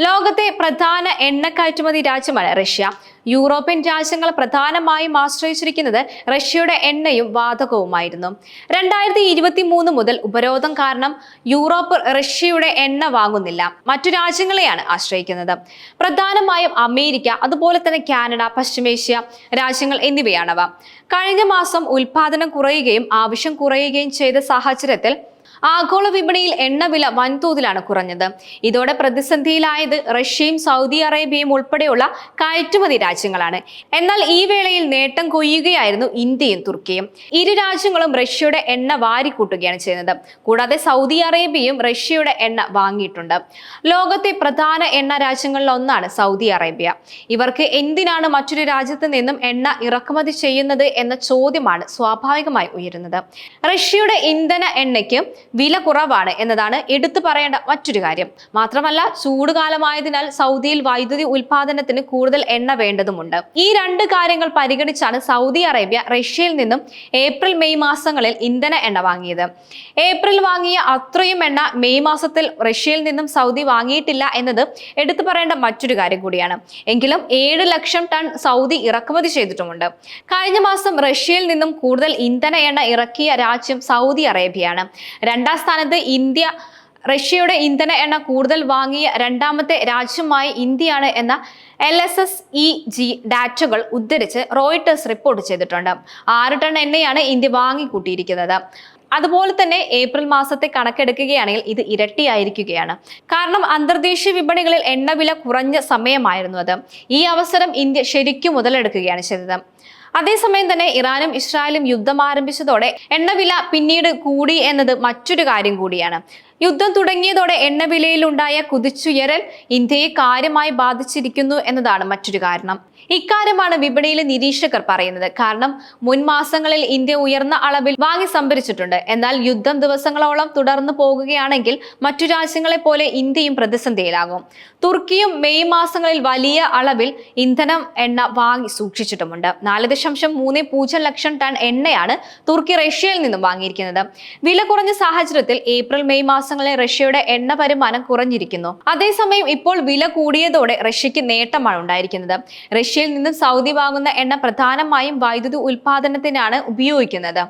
ലോകത്തെ പ്രധാന എണ്ണ കയറ്റുമതി രാജ്യമാണ് റഷ്യ. യൂറോപ്യൻ രാജ്യങ്ങൾ പ്രധാനമായും ആശ്രയിച്ചിരിക്കുന്നത് റഷ്യയുടെ എണ്ണയും വാതകവുമായിരുന്നു. 2023 മുതൽ ഉപരോധം കാരണം യൂറോപ്പ് റഷ്യയുടെ എണ്ണ വാങ്ങുന്നില്ല, മറ്റു രാജ്യങ്ങളെയാണ് ആശ്രയിക്കുന്നത്. പ്രധാനമായും അമേരിക്ക, അതുപോലെ തന്നെ കാനഡ, പശ്ചിമേഷ്യ രാജ്യങ്ങൾ എന്നിവയാണവ. കഴിഞ്ഞ മാസം ഉൽപാദനം കുറയുകയും ആവശ്യം കുറയുകയും ചെയ്ത സാഹചര്യത്തിൽ ആഗോള വിപണിയിൽ എണ്ണവില വൻതോതിലാണ് കുറഞ്ഞത്. ഇതോടെ പ്രതിസന്ധിയിലായത് റഷ്യയും സൗദി അറേബ്യയും ഉൾപ്പെടെയുള്ള കയറ്റുമതി രാജ്യങ്ങളാണ്. എന്നാൽ ഈ വേളയിൽ നേട്ടം കൊയ്യുകയായിരുന്നു ഇന്ത്യയും തുർക്കിയും. ഇരു രാജ്യങ്ങളും റഷ്യയുടെ എണ്ണ വാരിക്കൂട്ടുകയാണ് ചെയ്യുന്നത്. കൂടാതെ സൗദി അറേബ്യയും റഷ്യയുടെ എണ്ണ വാങ്ങിയിട്ടുണ്ട്. ലോകത്തെ പ്രധാന എണ്ണ രാജ്യങ്ങളിൽ ഒന്നാണ് സൗദി അറേബ്യ. ഇവർക്ക് എന്തിനാണ് മറ്റൊരു രാജ്യത്ത് നിന്നും എണ്ണ ഇറക്കുമതി ചെയ്യുന്നത് എന്ന ചോദ്യമാണ് സ്വാഭാവികമായി ഉയരുന്നത്. റഷ്യയുടെ ഇന്ധന എണ്ണയ്ക്ക് വില കുറവാണ് എന്നതാണ് എടുത്തു പറയേണ്ട മറ്റൊരു കാര്യം. മാത്രമല്ല, ചൂടുകാലമായതിനാൽ സൗദിയിൽ വൈദ്യുതി ഉൽപാദനത്തിന് കൂടുതൽ എണ്ണ വേണ്ടതുണ്ട്. ഈ രണ്ട് കാര്യങ്ങൾ പരിഗണിച്ചാണ് സൗദി അറേബ്യ റഷ്യയിൽ നിന്നും ഏപ്രിൽ മെയ് മാസങ്ങളിൽ ഇന്ധന എണ്ണ വാങ്ങിയത്. ഏപ്രിൽ വാങ്ങിയ അത്രയും എണ്ണ മെയ് മാസത്തിൽ റഷ്യയിൽ നിന്നും സൗദി വാങ്ങിയിട്ടില്ല എന്നത് എടുത്തു പറയേണ്ട മറ്റൊരു കാര്യം കൂടിയാണ്. എങ്കിലും 7 ലക്ഷം ടൺ സൗദി ഇറക്കുമതി ചെയ്തിട്ടുമുണ്ട്. കഴിഞ്ഞ മാസം റഷ്യയിൽ നിന്നും കൂടുതൽ ഇന്ധന എണ്ണ ഇറക്കിയ രാജ്യം സൗദി അറേബ്യയാണ്. രണ്ടാം സ്ഥാനത്ത് ഇന്ത്യ. റഷ്യയുടെ ഇന്ധന എണ്ണ കൂടുതൽ വാങ്ങിയ രണ്ടാമത്തെ രാജ്യമായി ഇന്ത്യയാണ് എന്ന LSSEG ഡാറ്റകൾ ഉദ്ധരിച്ച് റോയിട്ടേഴ്സ് റിപ്പോർട്ട് ചെയ്തിട്ടുണ്ട്. 6 ടൺ എണ്ണയാണ് ഇന്ത്യ വാങ്ങിക്കൂട്ടിയിരിക്കുന്നത്. അതുപോലെ തന്നെ ഏപ്രിൽ മാസത്തെ കണക്കെടുക്കുകയാണെങ്കിൽ ഇത് ഇരട്ടിയായിരിക്കുകയാണ്. കാരണം അന്തർദേശീയ വിപണികളിൽ എണ്ണവില കുറഞ്ഞ സമയമായിരുന്നു അത്. ഈ അവസരം ഇന്ത്യ ശരിക്കും മുതലെടുക്കുകയാണ് ചെയ്തത്. അതേസമയം തന്നെ ഇറാനും ഇസ്രായേലും യുദ്ധം ആരംഭിച്ചതോടെ എണ്ണവില പിന്നീട് കൂടി എന്നത് മറ്റൊരു കാര്യം കൂടിയാണ്. യുദ്ധം തുടങ്ങിയതോടെ എണ്ണവിലയിൽ ഉണ്ടായ കുതിച്ചുയരൽ ഇന്ത്യയെ കാര്യമായി ബാധിച്ചിരിക്കുന്നു എന്നതാണ് മറ്റൊരു കാരണം. ഇക്കാര്യമാണ് വിപണിയിലെ നിരീക്ഷകർ പറയുന്നത്. കാരണം മുൻ മാസങ്ങളിൽ ഇന്ത്യ ഉയർന്ന അളവിൽ വാങ്ങി സംഭരിച്ചിട്ടുണ്ട്. എന്നാൽ യുദ്ധം ദിവസങ്ങളോളം തുടർന്നു പോകുകയാണെങ്കിൽ മറ്റു രാജ്യങ്ങളെ പോലെ ഇന്ത്യയും പ്രതിസന്ധിയിലാകും. തുർക്കിയും മെയ് മാസങ്ങളിൽ വലിയ അളവിൽ ഇന്ധനം എണ്ണ വാങ്ങി സൂക്ഷിച്ചിട്ടുമുണ്ട്. 4.30 ലക്ഷം ടൺ എണ്ണയാണ് തുർക്കി റഷ്യയിൽ നിന്നും വാങ്ങിയിരിക്കുന്നത്. വില കുറഞ്ഞ സാഹചര്യത്തിൽ ഏപ്രിൽ മെയ് മാസങ്ങളിൽ റഷ്യയുടെ എണ്ണ വരുമാനം കുറഞ്ഞിരിക്കുന്നു. അതേസമയം ഇപ്പോൾ വില കൂടിയതോടെ റഷ്യക്ക് നേട്ടമാണ് ഉണ്ടായിരിക്കുന്നത്. റഷ്യയിൽ നിന്നും സൗദി വാങ്ങുന്ന എണ്ണ പ്രധാനമായും വൈദ്യുതി ഉൽപാദനത്തിനാണ് ഉപയോഗിക്കുന്നത്.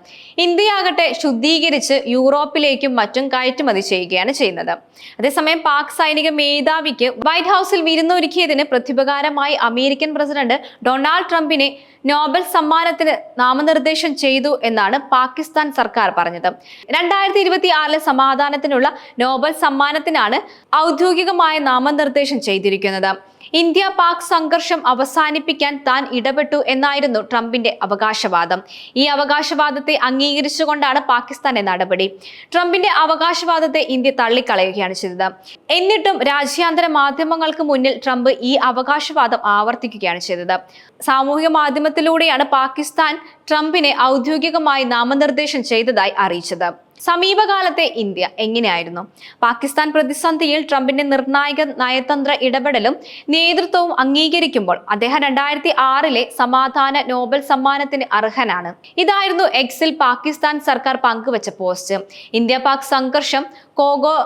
ഇന്ത്യയാകട്ടെ ശുദ്ധീകരിച്ച് യൂറോപ്പിലേക്കും മറ്റും കയറ്റുമതി ചെയ്യുകയാണ് ചെയ്യുന്നത്. അതേസമയം പാക് സൈനിക മേധാവിക്ക് വൈറ്റ് ഹൌസിൽ വിരുന്നൊരുക്കിയതിന് പ്രത്യുപകാരമായി അമേരിക്കൻ പ്രസിഡന്റ് ഡൊണാൾഡ് ട്രംപിനെ നോബൽ സമ്മാനത്തിന് നാമനിർദ്ദേശം ചെയ്തു എന്നാണ് പാകിസ്ഥാൻ സർക്കാർ പറഞ്ഞത്. 2026 സമാധാനത്തിനുള്ള നോബൽ സമ്മാനത്തിനാണ് ഔദ്യോഗികമായ നാമനിർദ്ദേശം ചെയ്തിരിക്കുന്നത്. ഇന്ത്യ പാക് സംഘർഷം അവസാനിപ്പിക്കാൻ താൻ ഇടപെട്ടു എന്നായിരുന്നു ട്രംപിന്റെ അവകാശവാദം. ഈ അവകാശവാദത്തെ അംഗീകരിച്ചുകൊണ്ടാണ് പാകിസ്ഥാന്റെ നടപടി. ട്രംപിന്റെ അവകാശവാദത്തെ ഇന്ത്യ തള്ളിക്കളയുകയാണ് ചെയ്തത്. എന്നിട്ടും രാജ്യാന്തര മാധ്യമങ്ങൾക്ക് മുന്നിൽ ട്രംപ് ഈ അവകാശവാദം ആവർത്തിക്കുകയാണ് ചെയ്തത്. സാമൂഹിക മാധ്യമത്തിലൂടെയാണ് പാകിസ്ഥാൻ ട്രംപിനെ ഔദ്യോഗികമായി നാമനിർദ്ദേശം ചെയ്തതായി അറിയിച്ചത്. സമീപകാലത്തെ ഇന്ത്യ എങ്ങനെയായിരുന്നു? പാകിസ്ഥാൻ പ്രതിസന്ധിയിൽ ട്രംപിന്റെ നിർണായക നയതന്ത്ര ഇടപെടലും നേതൃത്വവും അംഗീകരിക്കുമ്പോൾ അദ്ദേഹം 2006 സമാധാന നോബൽ സമ്മാനത്തിന് അർഹനാണ്. ഇതായിരുന്നു എക്സിൽ പാകിസ്ഥാൻ സർക്കാർ പങ്കുവച്ച പോസ്റ്റ്. ഇന്ത്യ പാക് സംഘർഷം, കോങ്കോ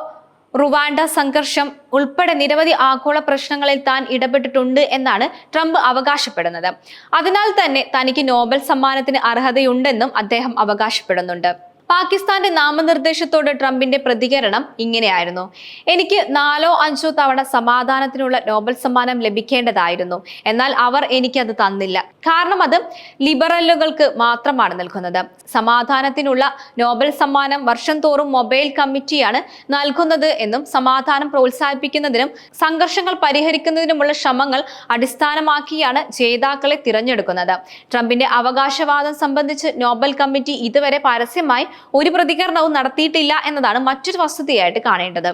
റുവാണ്ട സംഘർഷം ഉൾപ്പെടെ നിരവധി ആഗോള പ്രശ്നങ്ങളിൽ താൻ ഇടപെട്ടിട്ടുണ്ട് എന്നാണ് ട്രംപ് അവകാശപ്പെടുന്നത്. അതിനാൽ തന്നെ തനിക്ക് നോബൽ സമ്മാനത്തിന് അർഹതയുണ്ടെന്നും അദ്ദേഹം അവകാശപ്പെടുന്നുണ്ട്. പാകിസ്ഥാന്റെ നാമനിർദ്ദേശത്തോട് ട്രംപിന്റെ പ്രതികരണം ഇങ്ങനെയായിരുന്നു: എനിക്ക് 4 or 5 തവണ സമാധാനത്തിനുള്ള നോബൽ സമ്മാനം ലഭിക്കേണ്ടതായിരുന്നു. എന്നാൽ അവർ എനിക്കത് തന്നില്ല. കാരണം അത് ലിബറലുകൾക്ക് മാത്രമാണ് നൽകുന്നത്. സമാധാനത്തിനുള്ള നോബൽ സമ്മാനം വർഷം തോറും മൊബൈൽ കമ്മിറ്റിയാണ് നൽകുന്നത് എന്നും സമാധാനം പ്രോത്സാഹിപ്പിക്കുന്നതിനും സംഘർഷങ്ങൾ പരിഹരിക്കുന്നതിനുമുള്ള ശ്രമങ്ങൾ അടിസ്ഥാനമാക്കിയാണ് ജേതാക്കളെ തിരഞ്ഞെടുക്കുന്നത്. ട്രംപിന്റെ അവകാശവാദം സംബന്ധിച്ച് നോബൽ കമ്മിറ്റി ഇതുവരെ പരസ്യമായി ഒരു പ്രതികരണവും നടത്തിയിട്ടില്ല എന്നതാണ് മറ്റൊരു വസ്തുതയായിട്ട് കാണേണ്ടത്.